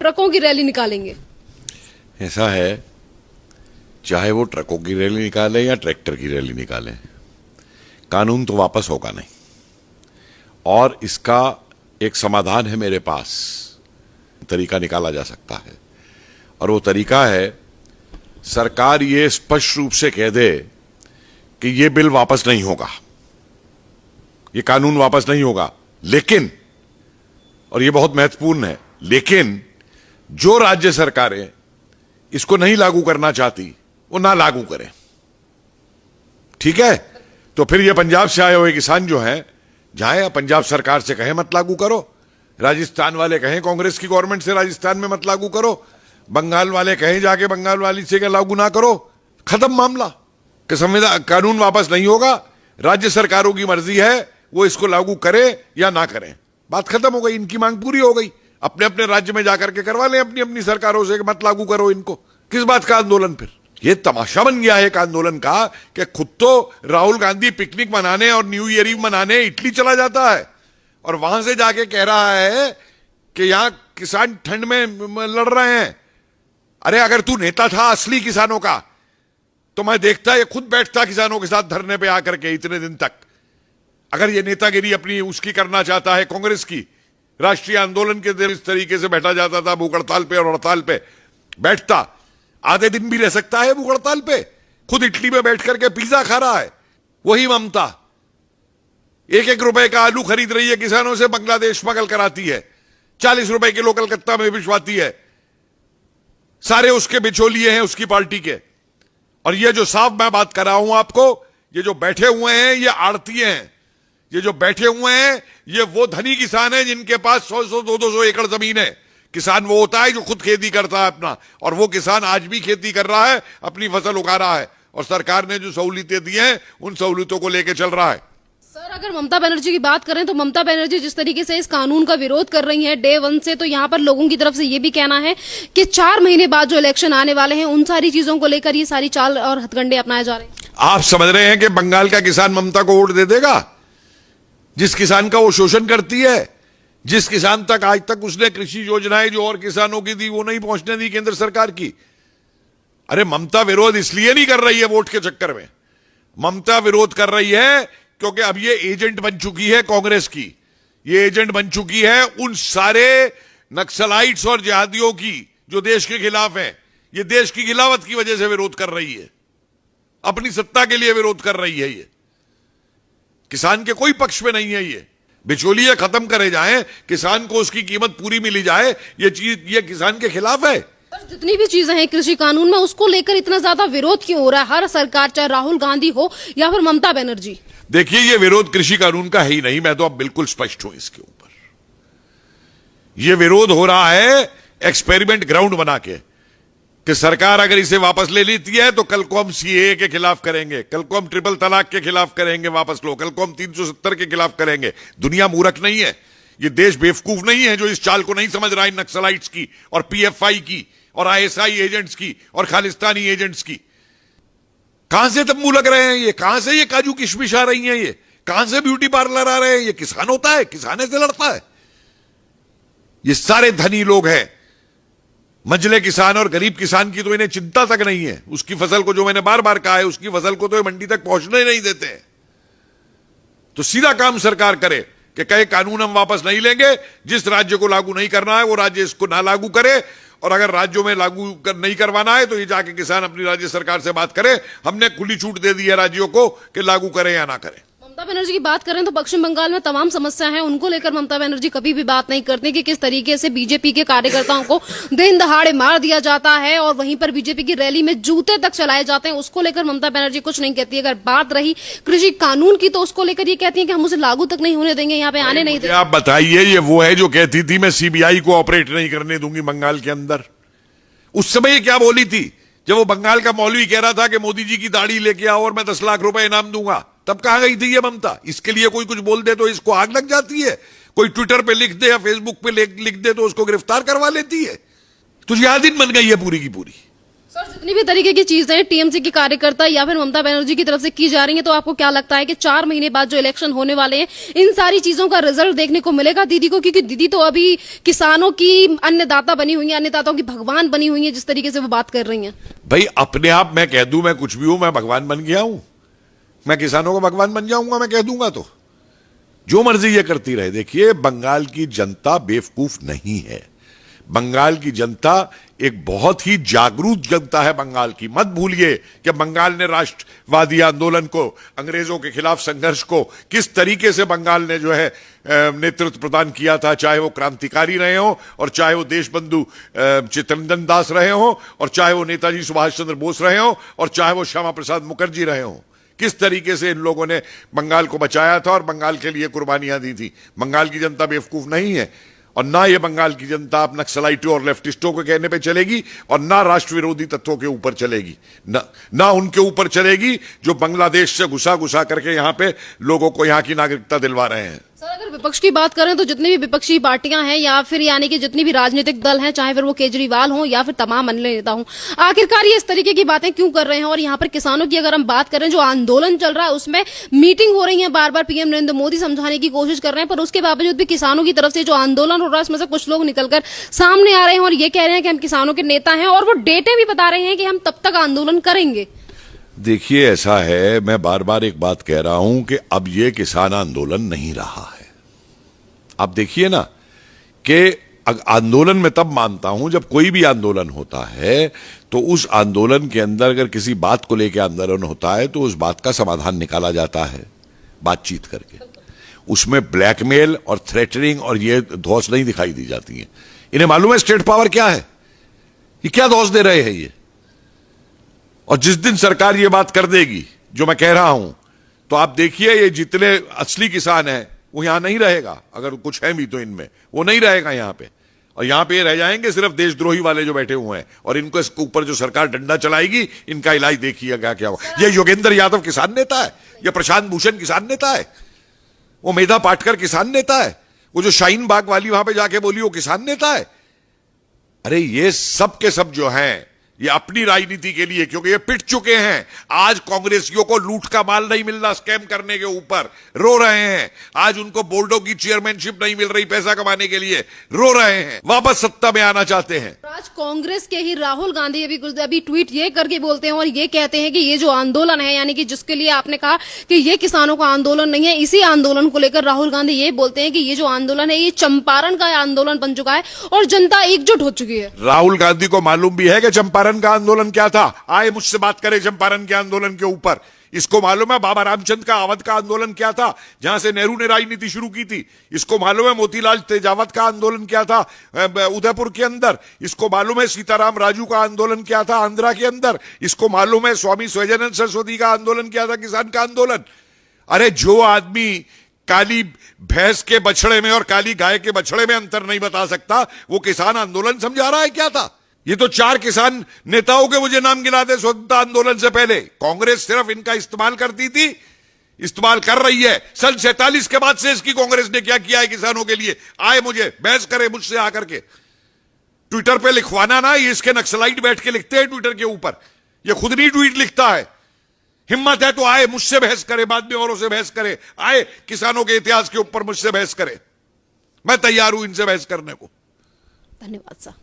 ट्रकों की रैली निकालेंगे? ऐसा है, चाहे वो ट्रकों की रैली निकाले या ट्रैक्टर की रैली निकाले, कानून तो वापस होगा नहीं। और इसका एक समाधान है मेरे पास, तरीका निकाला जा सकता है। और वो तरीका है, सरकार ये स्पष्ट रूप से कह दे कि ये बिल वापस नहीं होगा, ये कानून वापस नहीं होगा, लेकिन, और ये बहुत महत्वपूर्ण है, लेकिन जो राज्य सरकारें इसको नहीं लागू करना चाहती वो ना लागू करें। ठीक है? तो फिर ये पंजाब से आए हुए किसान जो हैं, जाए पंजाब सरकार से कहें मत लागू करो, राजस्थान वाले कहें कांग्रेस की गवर्नमेंट से राजस्थान में मत लागू करो, बंगाल वाले कहें जाके बंगाल वाली से लागू ना करो, खत्म मामला। कि संविधान कानून वापस नहीं होगा, राज्य सरकारों की मर्जी है वो इसको लागू करे या ना करें, बात खत्म हो गई, इनकी मांग पूरी हो गई। अपने अपने राज्य में जाकर के करवा लें अपनी अपनी सरकारों से, मत लागू करो इनको। किस बात का आंदोलन? फिर ये तमाशा बन गया है एक आंदोलन का कि खुद तो राहुल गांधी पिकनिक मनाने और न्यू ईयर ईव मनाने इटली चला जाता है और वहां से जाके कह रहा है कि यहां किसान ठंड में लड़ रहे हैं। अरे अगर तू नेता था असली किसानों का तो मैं देखता ये खुद बैठता किसानों के साथ धरने पे आकर के इतने दिन तक। अगर ये नेतागिरी अपनी उसकी करना चाहता है कांग्रेस की, राष्ट्रीय आंदोलन के दिन इस तरीके से बैठा जाता था भूख हड़ताल पे, और हड़ताल पे बैठता आधे दिन भी रह सकता है भूख हड़ताल पे, खुद इटली में बैठ करके पिज्जा खा रहा है। वही ममता 1-1 रुपए का आलू खरीद रही है किसानों से, बांग्लादेश स्मगल कराती है, 40 रुपए किलो कलकत्ता में भिजवाती है, सारे उसके बिचौलिए हैं उसकी पार्टी के। और ये जो साफ मैं बात कर रहा हूं आपको, ये जो बैठे हुए हैं ये आड़तीए हैं, ये जो बैठे हुए हैं ये वो धनी किसान हैं जिनके पास 100-100, 200 एकड़ जमीन है। किसान वो होता है जो खुद खेती करता है अपना, और वो किसान आज भी खेती कर रहा है, अपनी फसल उगा रहा है, और सरकार ने जो सहूलियतें दी हैं उन सहूलियतों को लेकर चल रहा है। सर, अगर ममता बनर्जी की बात करें तो ममता बनर्जी जिस तरीके से इस कानून का विरोध कर रही हैं डे 1 से, तो यहाँ पर लोगों की तरफ से ये भी कहना है कि 4 महीने बाद जो इलेक्शन आने वाले हैं उन सारी चीजों को लेकर ये सारी चाल और हथकंडे अपनाए जा रहे हैं। आप समझ रहे हैं कि बंगाल का किसान ममता को वोट दे देगा? जिस किसान का वो शोषण करती है, जिस किसान तक आज तक उसने कृषि योजनाएं जो और किसानों की दी वो नहीं पहुंचने दी केंद्र सरकार की। अरे ममता विरोध इसलिए नहीं कर रही है वोट के चक्कर में, ममता विरोध कर रही है क्योंकि अब ये एजेंट बन चुकी है कांग्रेस की, ये एजेंट बन चुकी है उन सारे नक्सलाइट्स और जिहादियों की जो देश के खिलाफ हैं। ये देश की गिलावत की वजह से विरोध कर रही है, अपनी सत्ता के लिए विरोध कर रही है। ये किसान के कोई पक्ष में नहीं है। ये बिचौलिए खत्म करे जाएं, किसान को उसकी कीमत पूरी मिली जाए, ये चीज ये किसान के खिलाफ है। जितनी भी चीजें हैं कृषि कानून में, उसको लेकर इतना ज्यादा विरोध क्यों हो रहा है हर सरकार, चाहे राहुल गांधी हो या फिर ममता बनर्जी? देखिए, ये विरोध कृषि कानून का है ही नहीं, मैं तो अब बिल्कुल स्पष्ट हूं इसके ऊपर। ये विरोध हो रहा है एक्सपेरिमेंट ग्राउंड बना के कि सरकार अगर इसे वापस ले लेती है तो कल को हम सीएए के खिलाफ करेंगे, कल को हम ट्रिपल तलाक के खिलाफ करेंगे, वापस लो, कल को हम 370 के खिलाफ करेंगे। दुनिया मूर्ख नहीं है, ये देश बेवकूफ नहीं है जो इस चाल को नहीं समझ रहा है नक्सलाइट्स की और पीएफआई की और आईएसआई एजेंट्स की और खालिस्तानी एजेंट्स की। कहां से तंबू लग रहे हैं ये? कहां से ये काजू किशमिश आ रही हैं? ये कहां से ब्यूटी पार्लर आ रहे हैं? ये किसान होता है, किसाने से लड़ता है। ये सारे धनी लोग हैं, मंझले किसान और गरीब किसान की तो इन्हें चिंता तक नहीं है। उसकी फसल को, जो मैंने बार बार कहा है, उसकी फसल को तो ये मंडी तक पहुंचने ही नहीं देते हैं। तो सीधा काम सरकार करे कि कहे कानून हम वापस नहीं लेंगे, जिस राज्य को लागू नहीं करना है वो राज्य इसको ना लागू करे, और अगर राज्यों में लागू नहीं करवाना है तो ये जाके किसान अपनी राज्य सरकार से बात करे। हमने खुली छूट दे दी है राज्यों को कि लागू करें या ना करें। ममता बनर्जी की बात करें तो पश्चिम बंगाल में तमाम समस्या है, उनको लेकर ममता बनर्जी कभी भी बात नहीं करती कि किस तरीके से बीजेपी के कार्यकर्ताओं को दिन दहाड़े मार दिया जाता है और वहीं पर बीजेपी की रैली में जूते तक चलाए जाते हैं। उसको लेकर ममता बनर्जी कुछ नहीं कहती। अगर बात रही कृषि कानून की तो उसको लेकर ये कहती है कि हम उसे लागू तक नहीं होने देंगे, यहाँ पे आने नहीं देंगे। आप बताइए, ये वो है जो कहती थी मैं सीबीआई को ऑपरेट नहीं करने दूंगी बंगाल के अंदर। उस समय ये क्या बोली थी जब वो बंगाल का मौलवी कह रहा था कि मोदी जी की दाढ़ी लेके आओ और मैं 10 लाख रुपए इनाम दूंगा? तब कहां गई थी ये ममता? इसके लिए कोई कुछ बोल दे तो इसको आग लग जाती है, कोई ट्विटर पे लिख दे या फेसबुक पे लिख दे तो उसको गिरफ्तार करवा लेती है। तो जिहादीन बन गई है पूरी की पूरी। सर, जितनी भी तरीके की चीजें टीएमसी के कार्यकर्ता या फिर ममता बनर्जी की तरफ से की जा रही हैं, तो आपको क्या लगता है कि 4 महीने बाद जो इलेक्शन होने वाले हैं, इन सारी चीजों का रिजल्ट देखने को मिलेगा दीदी को? क्योंकि दीदी तो अभी किसानों की अन्नदाता बनी हुई है, अन्नदाताओं की भगवान बनी हुई है, जिस तरीके से वो बात कर रही हैं। भाई अपने आप मैं कह दूं मैं कुछ भी हूं, मैं भगवान बन गया हूं, मैं किसानों का भगवान बन जाऊंगा, मैं कह दूंगा तो जो मर्जी ये करती रहे। देखिए, बंगाल की जनता बेवकूफ नहीं है। बंगाल की जनता एक बहुत ही जागरूक जनता है बंगाल की। मत भूलिए कि बंगाल ने राष्ट्रवादी आंदोलन को, अंग्रेजों के खिलाफ संघर्ष को किस तरीके से बंगाल ने जो है नेतृत्व प्रदान किया था, चाहे वो क्रांतिकारी रहे हो और चाहे वो देशबंधु चित्तरंजन दास रहे हो और चाहे वो नेताजी सुभाष चंद्र बोस रहे हो और चाहे वो श्यामा प्रसाद मुखर्जी रहे हो। किस तरीके से इन लोगों ने बंगाल को बचाया था और बंगाल के लिए कुर्बानियां दी थी। बंगाल की जनता बेवकूफ नहीं है और ना ये बंगाल की जनता अब नक्सलाइटों और लेफ्टिस्टों के कहने पे चलेगी और ना राष्ट्र विरोधी तत्वों के ऊपर चलेगी, ना उनके ऊपर चलेगी जो बांग्लादेश से घुसा घुसा करके यहां पे लोगों को यहां की नागरिकता दिलवा रहे हैं। सर, अगर विपक्ष की बात करें तो जितनी भी विपक्षी पार्टियां हैं या फिर यानी कि जितनी भी राजनीतिक दल हैं, चाहे फिर वो केजरीवाल हो या फिर तमाम अन्य नेता हो, आखिरकार ये इस तरीके की बातें क्यों कर रहे हैं? और यहाँ पर किसानों की अगर हम बात करें, जो आंदोलन चल रहा है उसमें मीटिंग हो रही है, बार बार पीएम नरेंद्र मोदी समझाने की कोशिश कर रहे हैं, पर उसके बावजूद भी किसानों की तरफ से जो आंदोलन हो रहा है उसमें से कुछ लोग निकलकर सामने आ रहे हैं और ये कह रहे हैं कि हम किसानों के नेता हैं और वो डेटे भी बता रहे हैं कि हम तब तक आंदोलन करेंगे। देखिए, ऐसा है, मैं बार बार एक बात कह रहा हूं कि अब ये किसान आंदोलन नहीं रहा है। आप देखिए ना कि आंदोलन में तब मानता हूं जब कोई भी आंदोलन होता है तो उस आंदोलन के अंदर अगर किसी बात को लेकर आंदोलन होता है तो उस बात का समाधान निकाला जाता है बातचीत करके। उसमें ब्लैकमेल और थ्रेटनिंग और ये धौंस नहीं दिखाई दी जाती है। इन्हें मालूम है स्टेट पावर क्या है, ये क्या धौंस दे रहे हैं ये। और जिस दिन सरकार ये बात कर देगी जो मैं कह रहा हूं, तो आप देखिए ये जितने असली किसान हैं वो यहां नहीं रहेगा। अगर कुछ है भी तो इनमें वो नहीं रहेगा यहां पे, और यहां पे रह जाएंगे सिर्फ देशद्रोही वाले जो बैठे हुए हैं। और इनको इसके ऊपर जो सरकार डंडा चलाएगी, इनका इलाज देखिएगा क्या होगा। ये योगेंद्र यादव किसान नेता है, ये प्रशांत भूषण किसान नेता है, वो मेधा पाटकर किसान नेता है, वो जो शाहीन बाग वाली वहां पे जाके बोली वो किसान नेता है। अरे ये सब के सब जो हैं ये अपनी राजनीति के लिए, क्योंकि ये पिट चुके हैं। आज कांग्रेसियों को लूट का माल नहीं मिल रहा, स्कैम करने के ऊपर रो रहे हैं। आज उनको बोर्डों की चेयरमैनशिप नहीं मिल रही पैसा कमाने के लिए, रो रहे हैं, वापस सत्ता में आना चाहते हैं। आज कांग्रेस के ही राहुल गांधी अभी ट्वीट ये करके बोलते हैं और ये कहते हैं कि ये जो आंदोलन है, यानी कि जिसके लिए आपने कहा कि ये किसानों का आंदोलन नहीं है, इसी आंदोलन को लेकर राहुल गांधी ये बोलते हैं कि ये जो आंदोलन है ये चंपारण का आंदोलन बन चुका है और जनता एकजुट हो चुकी है। राहुल गांधी को मालूम भी है कि चंपारण का आंदोलन क्या था। आए मुझसे बात करें चंपारण के आंदोलन के ऊपर। इसको मालूम है बाबा रामचंद्र का अवध का आंदोलन क्या था, जहां से नेहरू ने राजनीति शुरू की थी। इसको मालूम है मोतीलाल तेजावत का आंदोलन क्या था उदयपुर के अंदर। इसको मालूम है सीताराम राजू का आंदोलन क्या था आंध्रा के अंदर। इसको मालूम है स्वामी स्वजनंद सरस्वती का आंदोलन क्या था, किसान का आंदोलन। अरे जो आदमी काली भैंस के बछड़े में और काली गाय के बछड़े में अंतर नहीं बता सकता, वो किसान आंदोलन समझा रहा है क्या था। ये तो 4 किसान नेताओं के मुझे नाम गिना दे स्वतंत्रता आंदोलन से पहले। कांग्रेस सिर्फ इनका इस्तेमाल करती थी, इस्तेमाल कर रही है। सन 47 के बाद से इसकी कांग्रेस ने क्या किया है किसानों के लिए। आए मुझे बहस करे मुझसे आकर के, ट्विटर पे लिखवाना ना, ये इसके नक्सलाइट बैठ के लिखते हैं ट्विटर के ऊपर, ये खुद नहीं ट्वीट लिखता है। हिम्मत है तो आए मुझसे बहस करे, बाद में औरों से बहस करे, आए किसानों के इतिहास के ऊपर मुझसे बहस करे। मैं तैयार हूं इनसे बहस करने को। धन्यवाद सर।